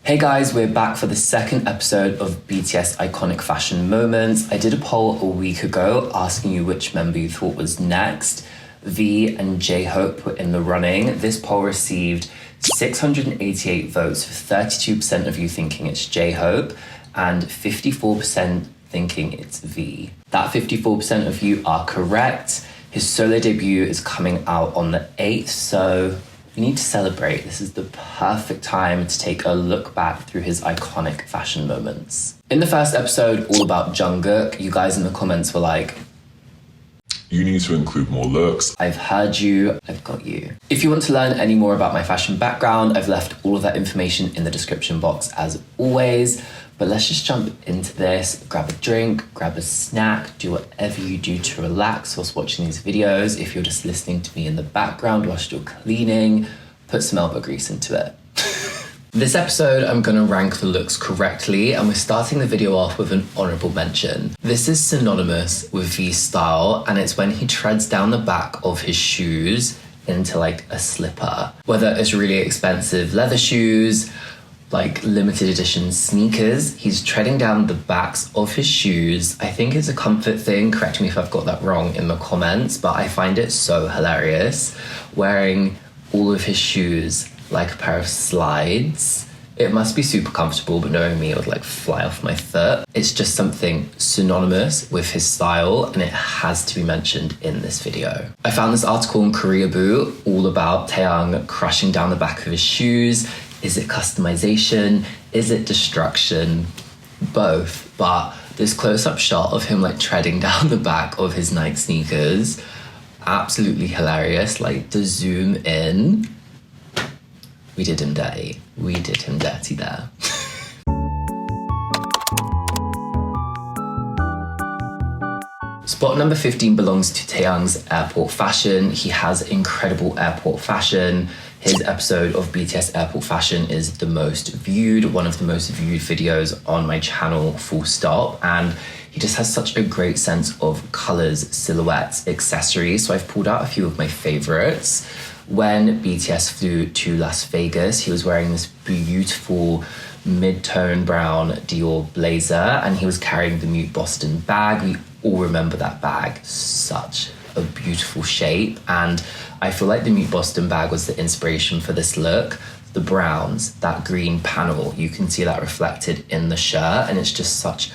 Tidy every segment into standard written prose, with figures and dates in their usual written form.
Hey guys, we're back for the second episode of BTS Iconic Fashion Moments. I did a poll a week ago asking you which member you thought was next. V and J-Hope were in the running. This poll received 688 votes, for 32% of you thinking it's J-Hope and 54% thinking it's V. That 54% of you are correct. His solo debut is coming out on the 8th, so we need to celebrate. This is the perfect time to take a look back through his iconic fashion moments. In the first episode, all about Jungkook, you guys in the comments were like, you need to include more looks. I've heard you, I've got you. If you want to learn any more about my fashion background, I've left all of that information in the description box as always. But let's just jump into this. Grab a drink, grab a snack, do whatever you do to relax whilst watching these videos. If you're just listening to me in the background whilst you're cleaning, put some elbow grease into it. This episode, I'm gonna rank the looks correctly, and we're starting the video off with an honorable mention. This is synonymous with V's style, and it's when he treads down the back of his shoes into like a slipper. Whether it's really expensive leather shoes, like limited edition sneakers, he's treading down the backs of his shoes. I think it's a comfort thing, correct me if I've got that wrong in the comments, but I find it so hilarious. Wearing all of his shoes like a pair of slides. It must be super comfortable, but knowing me, it would like fly off my foot. It's just something synonymous with his style, and it has to be mentioned in this video. I found this article in Korea Boo all about Taeyang crushing down the back of his shoes. Is it customization? Is it destruction? Both, but this close-up shot of him like treading down the back of his Nike sneakers, absolutely hilarious. Like the zoom in, we did him dirty. We did him dirty there. Spot number 15 belongs to Taeyang's Airport Fashion. He has incredible airport fashion. His episode of BTS Airport Fashion is the most viewed, one of the most viewed videos on my channel, full stop. And he just has such a great sense of colors, silhouettes, accessories. So I've pulled out a few of my favorites. When BTS flew to Las Vegas, he was wearing this beautiful mid-tone brown Dior blazer, and he was carrying the Mute Boston bag. We all remember that bag, such a beautiful shape. And I feel like the Mute Boston bag was the inspiration for this look. The browns, that green panel, you can see that reflected in the shirt, and it's just such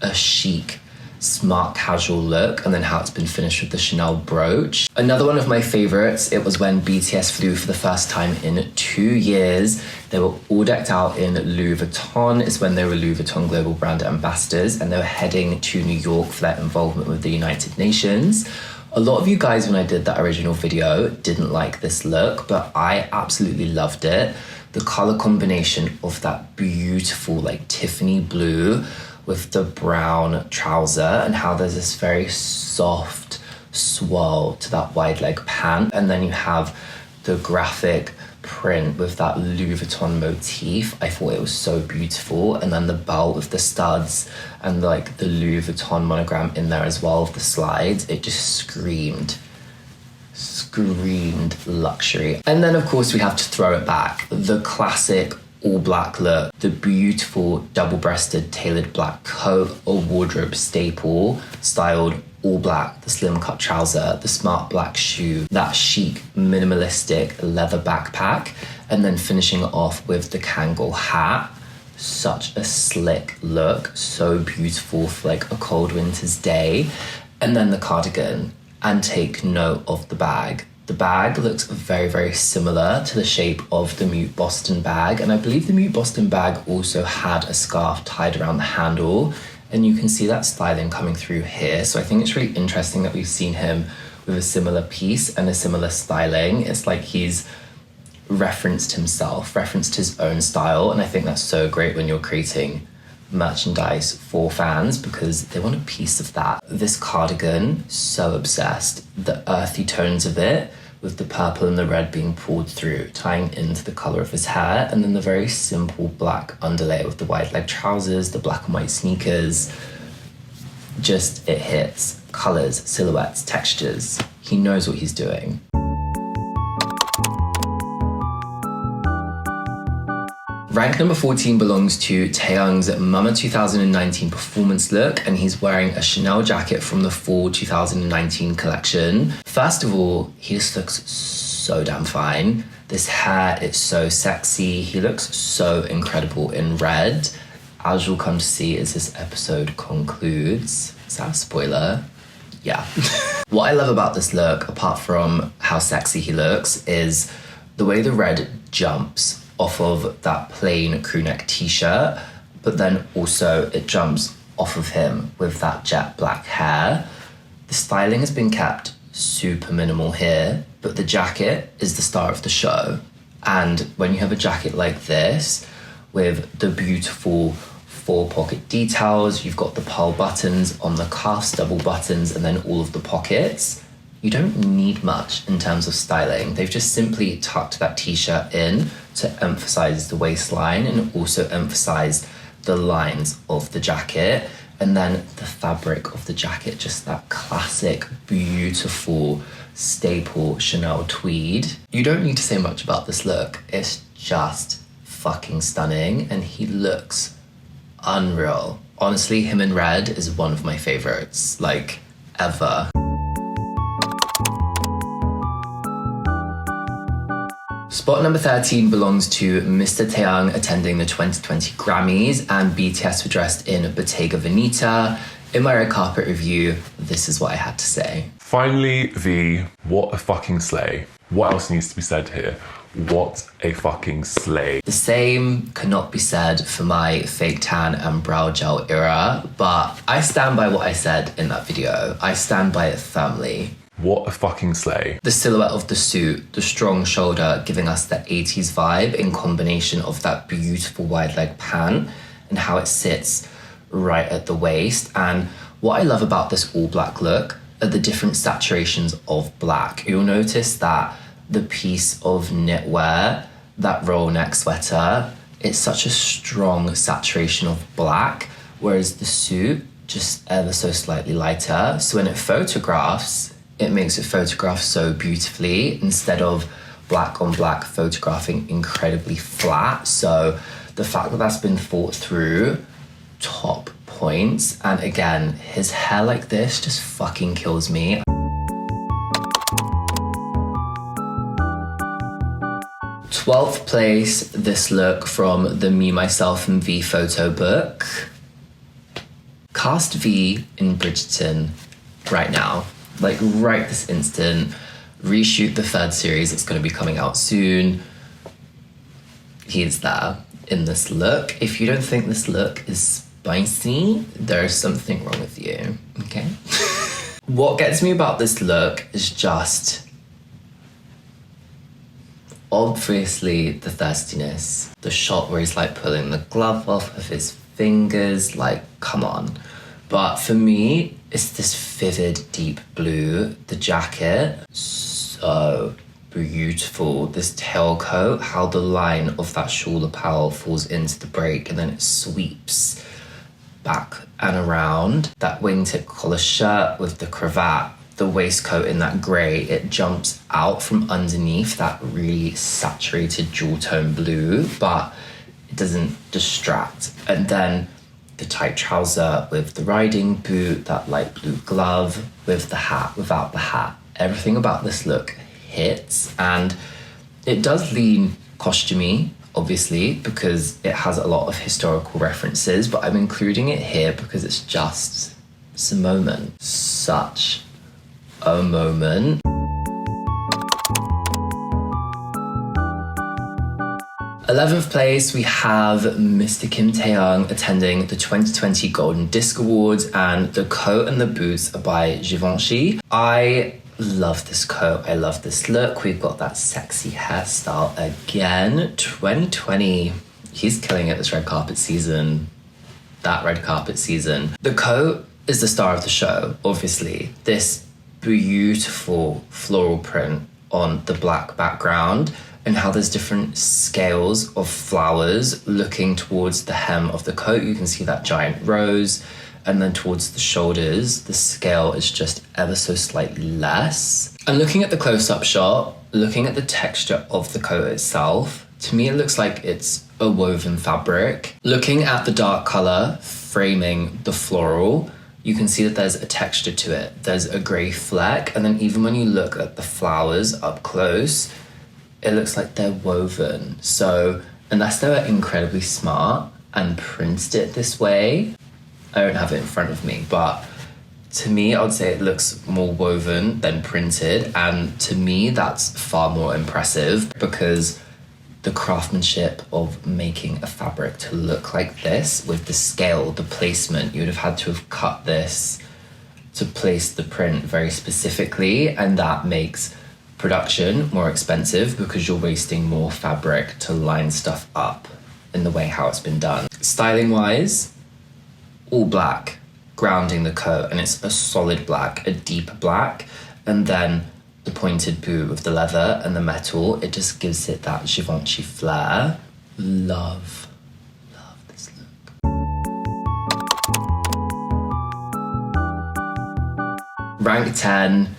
a chic, smart casual look, and then how it's been finished with the Chanel brooch. Another one of my favorites, it was when BTS flew for the first time in 2 years. They were all decked out in Louis Vuitton. It's when they were Louis Vuitton global brand ambassadors, and they were heading to New York for their involvement with the United Nations. A lot of you guys, when I did that original video, didn't like this look, but I absolutely loved it. The color combination of that beautiful like Tiffany blue with the brown trouser, and how there's this very soft swirl to that wide leg pant. And then you have the graphic print with that Louis Vuitton motif. I thought it was so beautiful. And then the belt with the studs and like the Louis Vuitton monogram in there as well, with the slides. It just screamed luxury. And then of course we have to throw it back. The classic all black look, the beautiful double-breasted tailored black coat, a wardrobe staple, styled all black, the slim cut trouser, the smart black shoe, that chic minimalistic leather backpack, and then finishing it off with the Kangol hat. Such a slick look, so beautiful for like a cold winter's day. And then the cardigan, and take note of the bag. The bag looks very, very similar to the shape of the Mute Boston bag. And I believe the Mute Boston bag also had a scarf tied around the handle. And you can see that styling coming through here. So I think it's really interesting that we've seen him with a similar piece and a similar styling. It's like he's referenced himself, referenced his own style. And I think that's so great when you're creating merchandise for fans, because they want a piece of that. This cardigan, so obsessed. The earthy tones of it, with the purple and the red being pulled through, tying into the colour of his hair, and then the very simple black underlay with the wide leg trousers, the black and white sneakers. Just, it hits. Colours, silhouettes, textures. He knows what he's doing. Rank number 14 belongs to Taeyang's Mama 2019 performance look, and he's wearing a Chanel jacket from the fall 2019 collection. First of all, he just looks so damn fine. This hair is so sexy. He looks so incredible in red. As you'll come to see as this episode concludes. Is that a spoiler? Yeah. What I love about this look, apart from how sexy he looks, is the way the red jumps off of that plain crew neck t-shirt, but then also it jumps off of him with that jet black hair. The styling has been kept super minimal here, but the jacket is the star of the show. And when you have a jacket like this, with the beautiful 4-pocket details, you've got the pearl buttons on the cuffs, double buttons, and then all of the pockets, you don't need much in terms of styling. They've just simply tucked that t-shirt in to emphasize the waistline and also emphasize the lines of the jacket. And then the fabric of the jacket, just that classic, beautiful, staple Chanel tweed. You don't need to say much about this look. It's just fucking stunning, and he looks unreal. Honestly, him in red is one of my favorites, like, ever. Spot number 13 belongs to Mr. Taeyang attending the 2020 Grammys, and BTS were dressed in Bottega Veneta. In my red carpet review, this is what I had to say. Finally, V, what a fucking slay. What else needs to be said here? What a fucking slay. The same cannot be said for my fake tan and brow gel era, but I stand by what I said in that video. I stand by it firmly. What a fucking slay. The silhouette of the suit, the strong shoulder giving us that 80s vibe in combination of that beautiful wide leg pant and how it sits right at the waist. And what I love about this all black look are the different saturations of black. You'll notice that the piece of knitwear, that roll neck sweater, it's such a strong saturation of black, whereas the suit just ever so slightly lighter. So when it photographs, it makes it photograph so beautifully instead of black on black photographing incredibly flat. So the fact that that's been thought through, top points. And again, his hair like this just fucking kills me. Twelfth place, this look from the Me, Myself and V photo book. Cast V in Bridgerton right now. Like right this instant. Reshoot the third series that's going to be coming out soon. He's there in this look. If you don't think this look is spicy, there's something wrong with you, okay? What gets me about this look is just obviously the thirstiness. The shot where he's like pulling the glove off of his fingers, like, come on. But for me, it's this vivid deep blue. The jacket, so beautiful. This tailcoat, how the line of that shawl lapel falls into the break and then it sweeps back and around. That wingtip collar shirt with the cravat, the waistcoat in that grey, it jumps out from underneath that really saturated jewel tone blue, but it doesn't distract. And then the tight trouser with the riding boot, that light blue glove with the hat, without the hat. Everything about this look hits, and it does lean costumey, obviously, because it has a lot of historical references, but I'm including it here because it's a moment. Such a moment. 11th place, we have Mr. Kim Taehyung attending the 2020 Golden Disc Awards, and the coat and the boots are by Givenchy. I love this coat. I love this look. We've got that sexy hairstyle again. 2020, he's killing it this red carpet season. That red carpet season. The coat is the star of the show, obviously. This beautiful floral print on the black background, and how there's different scales of flowers looking towards the hem of the coat. You can see that giant rose, and then towards the shoulders, the scale is just ever so slightly less. And looking at the close-up shot, looking at the texture of the coat itself, to me it looks like it's a woven fabric. Looking at the dark color framing the floral, you can see that there's a texture to it. There's a grey fleck, and then even when you look at the flowers up close, it looks like they're woven. So unless they were incredibly smart and printed it this way, I don't have it in front of me, but to me, I would say it looks more woven than printed. And to me, that's far more impressive because the craftsmanship of making a fabric to look like this with the scale, the placement, you would have had to have cut this to place the print very specifically. And that makes production more expensive because you're wasting more fabric to line stuff up in the way how it's been done. Styling wise, all black, grounding the coat, and it's a solid black, a deep black, and then the pointed boot with the leather and the metal, it just gives it that Givenchy flair. Love this look. Rank 10,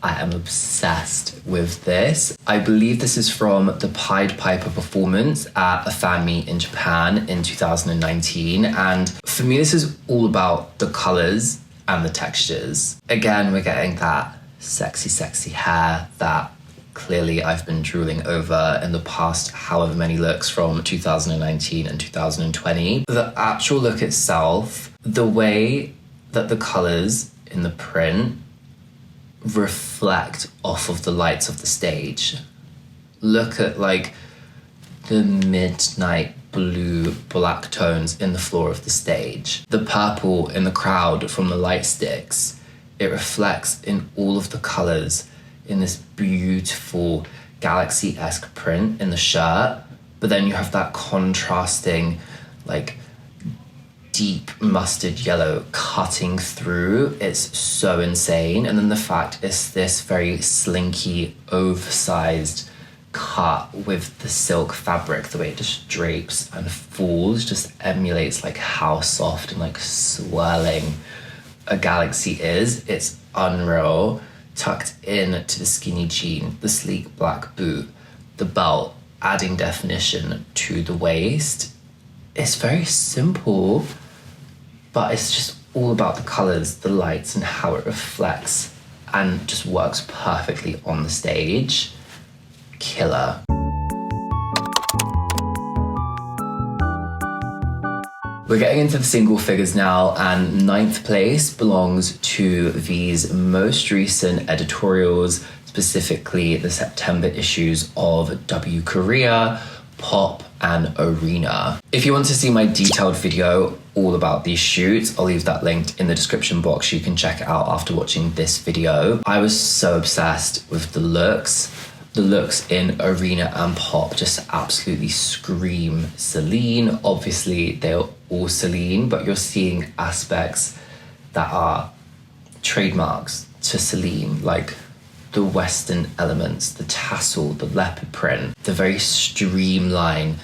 I am obsessed with this. I believe this is from the Pied Piper performance at a fan meet in Japan in 2019. And for me, this is all about the colors and the textures. Again, we're getting that sexy hair that clearly I've been drooling over in the past however many looks from 2019 and 2020. The actual look itself, the way that the colors in the print reflect off of the lights of the stage. Look at like the midnight blue black tones in the floor of the stage. The purple in the crowd from the light sticks. It reflects in all of the colors in this beautiful galaxy-esque print in the shirt. But then you have that contrasting like deep mustard yellow cutting through. It's so insane. And then the fact it's this very slinky, oversized cut with the silk fabric, the way it just drapes and falls, just emulates like how soft and like swirling a galaxy is. It's unreal. Tucked in to the skinny jean, the sleek black boot, the belt, adding definition to the waist. It's very simple, but it's just all about the colors, the lights, and how it reflects and just works perfectly on the stage. Killer. We're getting into the single figures now, and 9th place belongs to V's most recent editorials, specifically the September issues of W Korea, Pop, and Arena. If you want to see my detailed video all about these shoots, I'll leave that linked in the description box. You can check it out after watching this video. I was so obsessed with the looks. The looks in Arena and Pop just absolutely scream Celine. Obviously, they're all Celine, but you're seeing aspects that are trademarks to Celine, like the Western elements, the tassel, the leopard print, the very streamlined,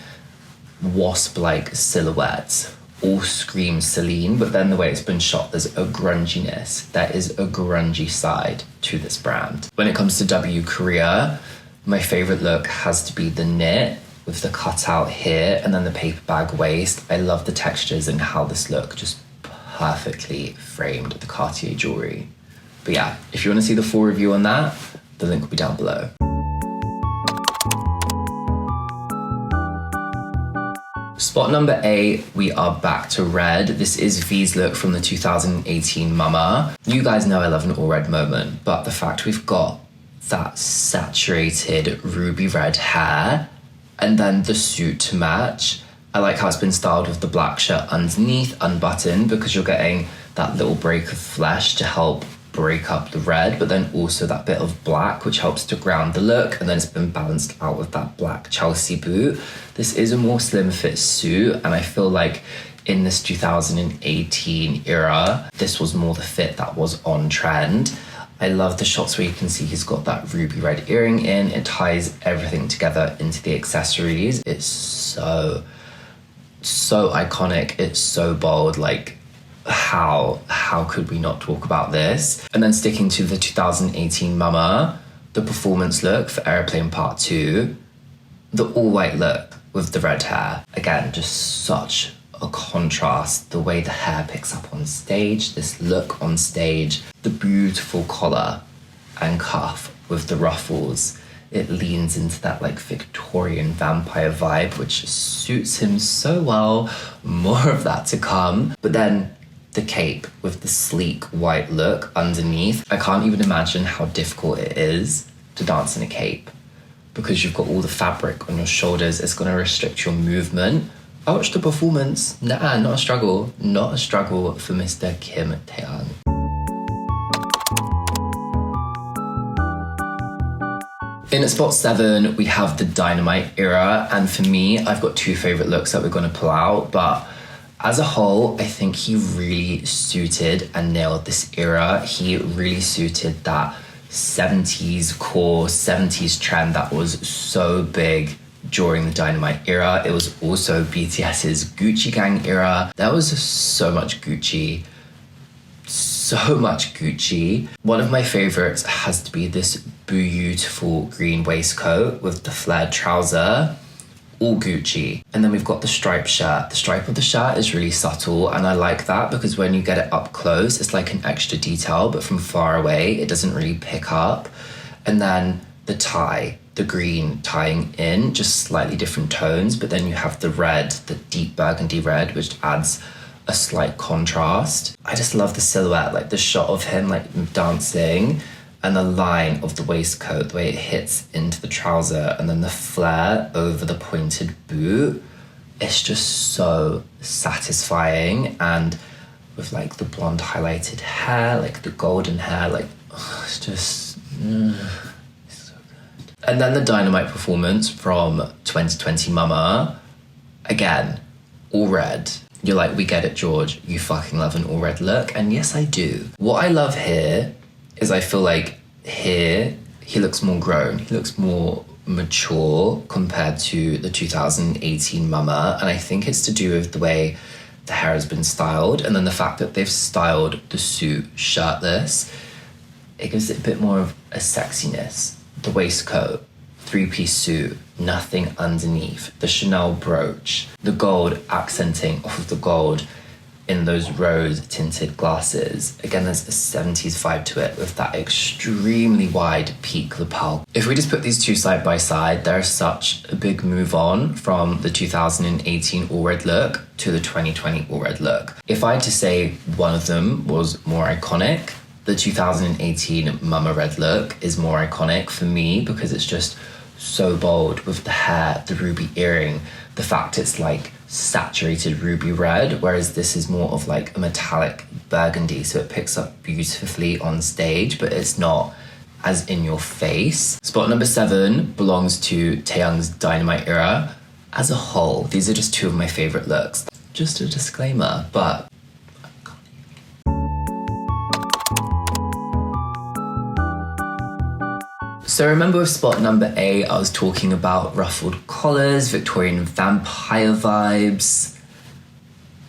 wasp-like silhouettes, all scream Celine, but then the way it's been shot, there's a grunginess. There is a grungy side to this brand. When it comes to W Korea, my favorite look has to be the knit with the cutout here and then the paper bag waist. I love the textures and how this look just perfectly framed the Cartier jewelry. But yeah, if you want to see the full review on that, the link will be down below. Spot number 8, we are back to red. This is V's look from the 2018 Mama. You guys know I love an all red moment, but the fact we've got that saturated ruby red hair and then the suit to match. I like how it's been styled with the black shirt underneath, unbuttoned, because you're getting that little break of flesh to help break up the red, but then also that bit of black, which helps to ground the look, and then it's been balanced out with that black Chelsea boot. This is a more slim fit suit, and I feel like in this 2018 era, this was more the fit that was on trend. I love the shots where you can see he's got that ruby red earring in. It ties everything together into the accessories. It's so iconic. It's so bold. Like, how could we not talk about this? And then sticking to the 2018 Mama, the performance look for Airplane Part 2, the all white look. with the red hair. Again, just such a contrast. The way the hair picks up on stage, this look on stage, the beautiful collar and cuff with the ruffles. It leans into that like Victorian vampire vibe, which suits him so well. More of that to come. But then the cape with the sleek white look underneath. I can't even imagine how difficult it is to dance in a cape because you've got all the fabric on your shoulders. It's going to restrict your movement. I watched the performance. Nah, not a struggle. Not a struggle for Mr. Kim Taehyung. In at spot 7, we have the Dynamite era. And for me, I've got two favourite looks that we're going to pull out. But as a whole, I think he really suited and nailed this era. He really suited that 70s core, 70s trend that was so big during the Dynamite era. It was also BTS's Gucci Gang era. There was so much Gucci. So much Gucci. One of my favorites has to be this beautiful green waistcoat with the flared trouser. All Gucci. And then we've got the striped shirt. The stripe of the shirt is really subtle and I like that because when you get it up close, it's like an extra detail, but from far away, it doesn't really pick up. And then the tie, the green tying in, just slightly different tones, but then you have the red, the deep burgundy red, which adds a slight contrast. I just love the silhouette, like the shot of him like dancing and the line of the waistcoat, the way it hits into the trouser and then the flare over the pointed boot. It's just so satisfying. And with like the blonde highlighted hair, like the golden hair, like it's just it's so good. And then the Dynamite performance from 2020 Mama, again, all red. You're like, we get it, George. You fucking love an all red look. And yes, I do. What I love here is I feel like here he looks more grown. He looks more mature compared to the 2018 Mama. And I think it's to do with the way the hair has been styled. And then the fact that they've styled the suit shirtless, it gives it a bit more of a sexiness. The waistcoat, three-piece suit, nothing underneath, the Chanel brooch, the gold accenting off of the gold in those rose tinted glasses. Again, there's a 70s vibe to it with that extremely wide peak lapel. If we just put these two side by side, there's such a big move on from the 2018 all red look to the 2020 all red look. If I had to say one of them was more iconic, the 2018 Mama red look is more iconic for me because it's just so bold with the hair, the ruby earring, the fact it's like saturated ruby red, whereas this is more of like a metallic burgundy, so it picks up beautifully on stage, but it's not as in your face. Spot number 7 belongs to Taeyang's Dynamite era. As a whole, these are just two of my favorite looks. Just a disclaimer, but so remember with spot number 8, I was talking about ruffled collars, Victorian vampire vibes.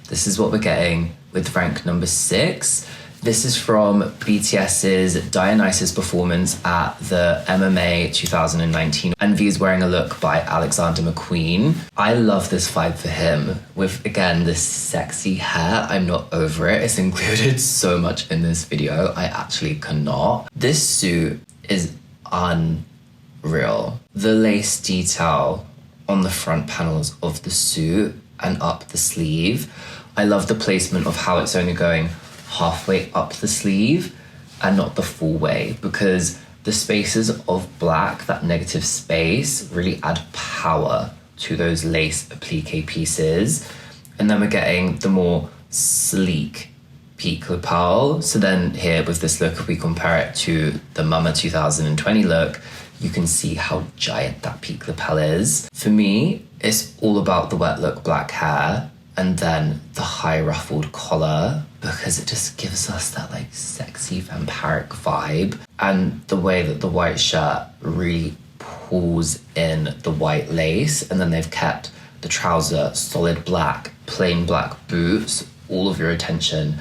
This is what we're getting with rank number 6. This is from BTS's Dionysus performance at the MMA 2019. And V is wearing a look by Alexander McQueen. I love this vibe for him with, again, this sexy hair. I'm not over it. It's included so much in this video. I actually cannot. This suit is unreal. The lace detail on the front panels of the suit and up the sleeve. I love the placement of how it's only going halfway up the sleeve and not the full way, because the spaces of black, that negative space, really add power to those lace applique pieces. And then we're getting the more sleek peak lapel. So then here with this look, if we compare it to the Mama 2020 look, you can see how giant that peak lapel is. For me, it's all about the wet look black hair and then the high ruffled collar, because it just gives us that like sexy vampiric vibe. And the way that the white shirt really pulls in the white lace, and then they've kept the trouser solid black, plain black boots. All of your attention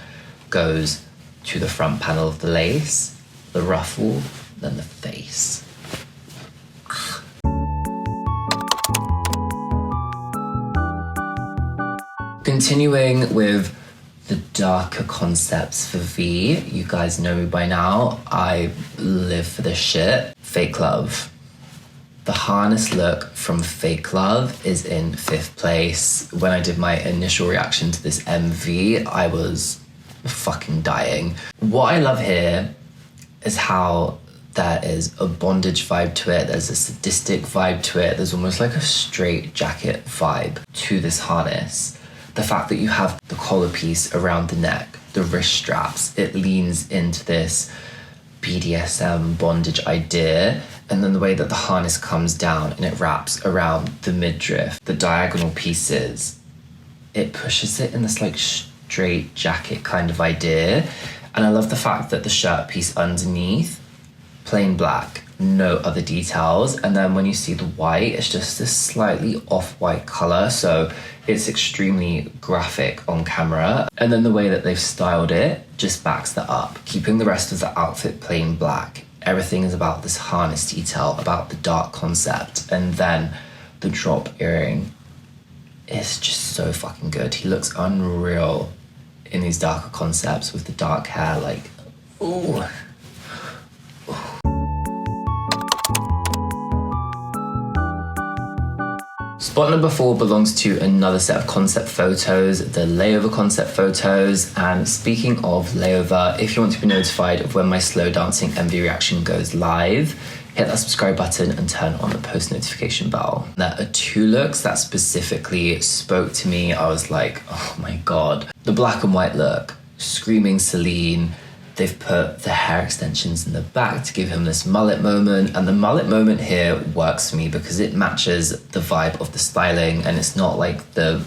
goes to the front panel of the lace, the ruffle, then the face. Continuing with the darker concepts for V, you guys know me by now. I live for this shit. Fake Love. The harness look from Fake Love is in 5th place. When I did my initial reaction to this MV, I was fucking dying. What I love here is how there is a bondage vibe to it, there's a sadistic vibe to it, there's almost like a straight jacket vibe to this harness. The fact that you have the collar piece around the neck, the wrist straps, it leans into this BDSM bondage idea, and then the way that the harness comes down and it wraps around the midriff, the diagonal pieces, it pushes it in this like straight jacket kind of idea. And I love the fact that the shirt piece underneath, plain black, no other details, and then when you see the white, it's just this slightly off-white color, so it's extremely graphic on camera. And then the way that they've styled it just backs that up, keeping the rest of the outfit plain black. Everything is about this harness detail, about the dark concept, and then the drop earring is just so fucking good. He looks unreal in these darker concepts with the dark hair, like, ooh. Spot number 4 belongs to another set of concept photos, the Layover concept photos. And speaking of Layover, if you want to be notified of when my slow dancing MV reaction goes live, hit that subscribe button and turn on the post notification bell. There are 2 looks that specifically spoke to me. I was like, oh my God. The black and white look, screaming Celine. They've put the hair extensions in the back to give him this mullet moment. And the mullet moment here works for me because it matches the vibe of the styling, and it's not like the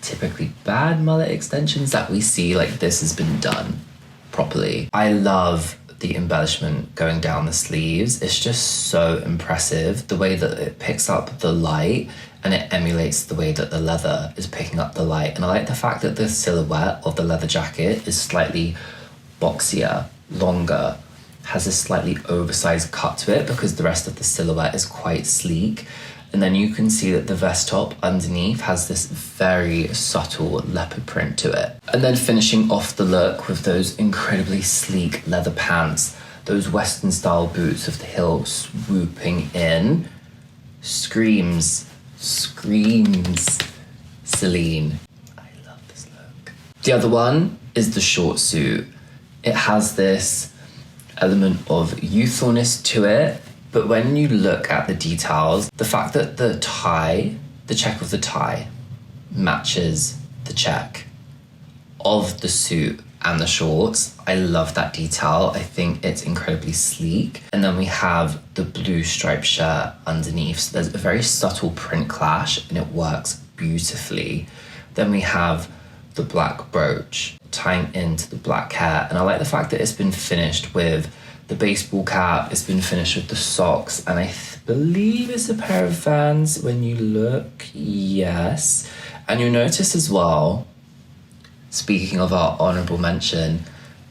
typically bad mullet extensions that we see. Like, this has been done properly. I love the embellishment going down the sleeves. It's just so impressive. The way that it picks up the light and it emulates the way that the leather is picking up the light. And I like the fact that the silhouette of the leather jacket is slightly boxier, longer, has a slightly oversized cut to it because the rest of the silhouette is quite sleek. And then you can see that the vest top underneath has this very subtle leopard print to it. And then finishing off the look with those incredibly sleek leather pants, those Western style boots with the heel swooping in, screams Celine. I love this look. The other one is the short suit. It has this element of youthfulness to it, but when you look at the details, the fact that the tie, the check of the tie, matches the check of the suit and the shorts, I love that detail. I think it's incredibly sleek. And then we have the blue striped shirt underneath. So there's a very subtle print clash and it works beautifully. Then we have the black brooch tying into the black hair, and I like the fact that it's been finished with the baseball cap, it's been finished with the socks, and I believe it's a pair of Vans when you look, yes. And you'll notice as well, speaking of our honourable mention,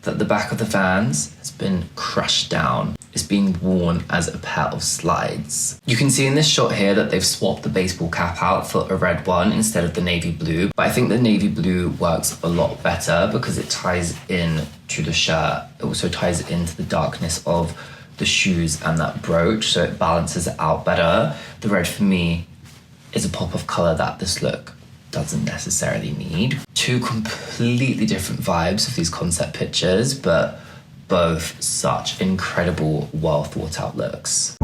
that the back of the Vans has been crushed down. It's being worn as a pair of slides. You can see in this shot here that they've swapped the baseball cap out for a red one instead of the navy blue. But I think the navy blue works a lot better because it ties in to the shirt. It also ties into the darkness of the shoes and that brooch, so it balances it out better. The red for me is a pop of colour that this look doesn't necessarily need. 2 completely different vibes of these concept pictures, but both such incredible, well thought out looks.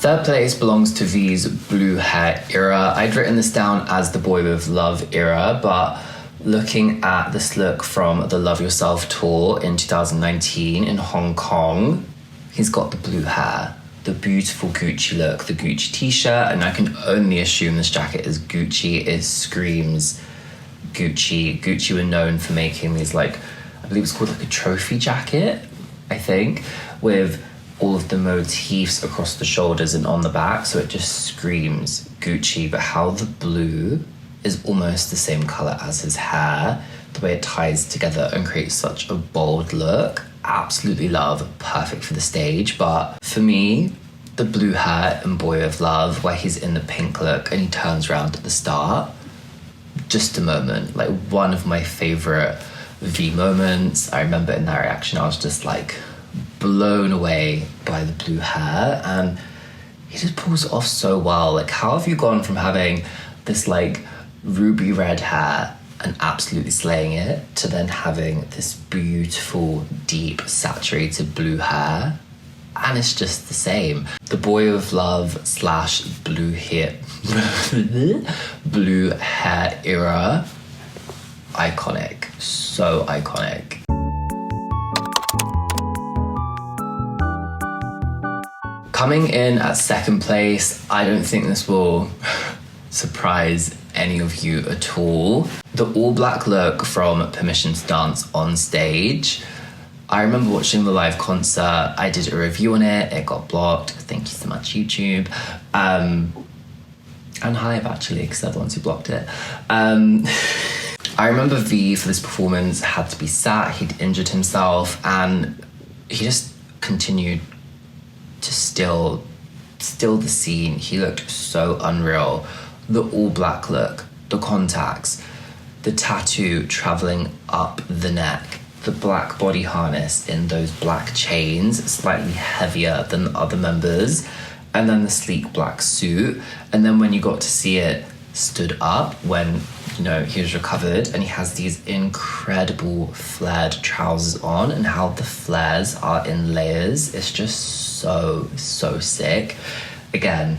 Third place belongs to V's blue hair era. I'd written this down as the Boy With Love era, but looking at this look from the Love Yourself tour in 2019 in Hong Kong, he's got the blue hair, the beautiful Gucci look, the Gucci t-shirt, and I can only assume this jacket is Gucci. It screams Gucci. Gucci were known for making these, like, I believe it's called like a trophy jacket, I think, with all of the motifs across the shoulders and on the back, so it just screams Gucci. But how the blue is almost the same color as his hair, the way it ties together and creates such a bold look, absolutely love, perfect for the stage. But for me, the blue hair in Boy of Love, where he's in the pink look and he turns around at the start. Just a moment, like one of my favorite V moments. I remember in that reaction, I was just like blown away by the blue hair, and he just pulls it off so well. Like, how have you gone from having this like ruby red hair and absolutely slaying it to then having this beautiful, deep, saturated blue hair? And it's just the same. The Boy of Love / blue hair blue hair era, iconic, so iconic. Coming in at second place, I don't think this will surprise any of you at all. The all black look from Permission to Dance on stage. I remember watching the live concert. I did a review on it. It got blocked. Thank you so much, YouTube. And Hive, actually, because they're the ones who blocked it. I remember V, for this performance, had to be sat. He'd injured himself, and he just continued to still the scene. He looked so unreal. The all black look, the contacts, the tattoo traveling up the neck, the black body harness in those black chains, slightly heavier than the other members, and then the sleek black suit. And then when you got to see it stood up, when, you know, he was recovered, and he has these incredible flared trousers on, and how the flares are in layers, it's just so sick. Again,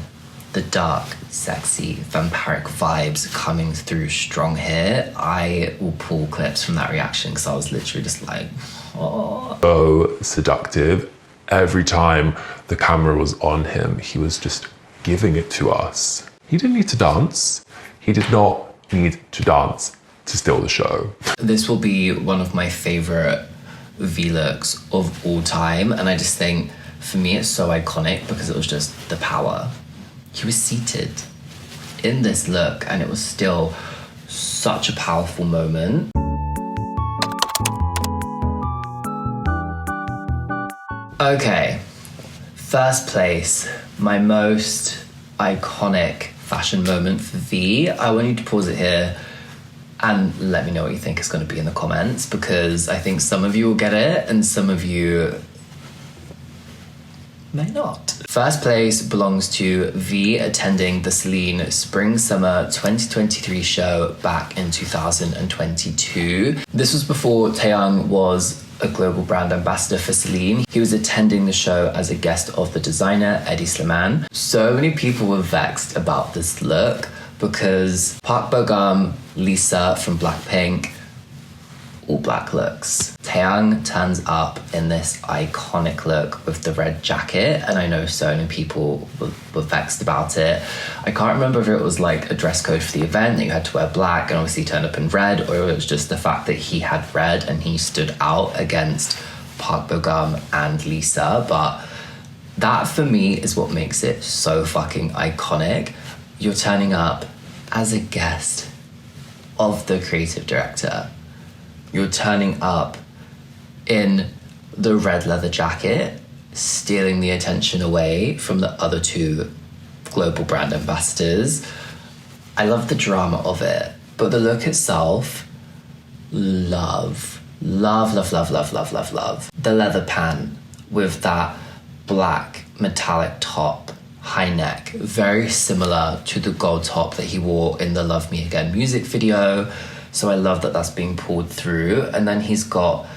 the dark, sexy, vampiric vibes coming through strong here. I will pull clips from that reaction because I was literally just like, oh. So seductive. Every time the camera was on him, he was just giving it to us. He didn't need to dance. He did not need to dance to steal the show. This will be one of my favorite V looks of all time. And I just think, for me, it's so iconic because it was just the power. He was seated in this look, and it was still such a powerful moment. Okay, first place, my most iconic fashion moment for V. I want you to pause it here and let me know what you think is going to be in the comments, because I think some of you will get it and some of you may not. First place belongs to V attending the Celine Spring Summer 2023 show back in 2022. This was before Taeyang was a global brand ambassador for Celine. He was attending the show as a guest of the designer Eddie Slimane. So many people were vexed about this look because Park Bo-gum, Lisa from Blackpink, all black looks. Taeyang turns up in this iconic look with the red jacket, and I know so many people were vexed about it. I can't remember if it was like a dress code for the event that you had to wear black and obviously turn up in red, or it was just the fact that he had red and he stood out against Park Bo-gum and Lisa. But that for me is what makes it so fucking iconic. You're turning up as a guest of the creative director. You're turning up in the red leather jacket, stealing the attention away from the other two global brand ambassadors. I love the drama of it, but the look itself, love. The leather pant with that black metallic top, high neck, very similar to the gold top that he wore in the Love Me Again music video. So I love that that's being pulled through. And then he's got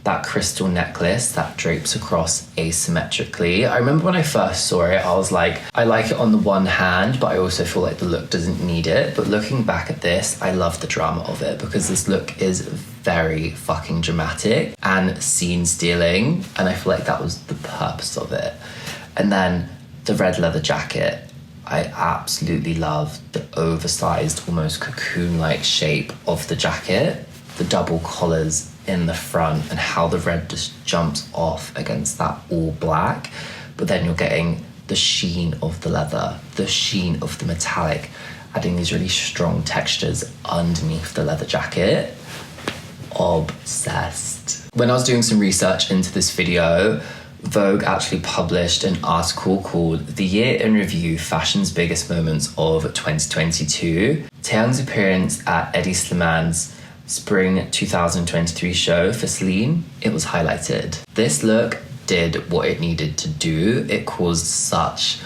that crystal necklace that drapes across asymmetrically. I remember when I first saw it, I was like, I like it on the one hand, but I also feel like the look doesn't need it. But looking back at this, I love the drama of it because this look is very fucking dramatic and scene stealing. And I feel like that was the purpose of it. And then the red leather jacket. I absolutely love the oversized, almost cocoon-like shape of the jacket, the double collars in the front, and how the red just jumps off against that all black. But then you're getting the sheen of the leather, the sheen of the metallic, adding these really strong textures underneath the leather jacket. Obsessed. When I was doing some research into this video, Vogue actually published an article called The Year in Review Fashion's Biggest Moments of 2022. Taeyang's appearance at Eddie Sliman's Spring 2023 show for Celine, it was highlighted. This look did what it needed to do. It caused such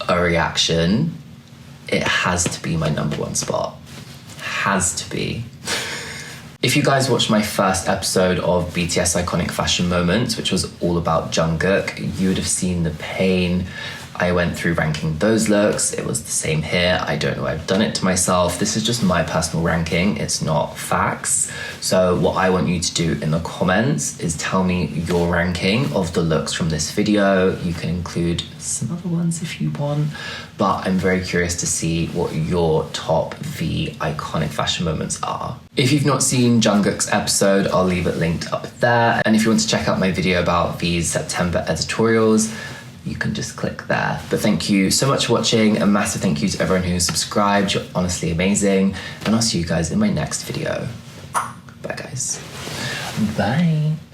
a reaction. It has to be my number one spot. Has to be. If you guys watched my first episode of BTS Iconic Fashion Moments, which was all about Jungkook, you would have seen the pain I went through ranking those looks. It was the same here. I don't know, I've done it to myself. This is just my personal ranking. It's not facts. So what I want you to do in the comments is tell me your ranking of the looks from this video. You can include some other ones if you want, but I'm very curious to see what your top V iconic fashion moments are. If you've not seen Jungkook's episode, I'll leave it linked up there. And if you want to check out my video about V's September editorials, you can just click there. But thank you so much for watching. A massive thank you to everyone who subscribed. You're honestly amazing. And I'll see you guys in my next video. Bye guys. Bye.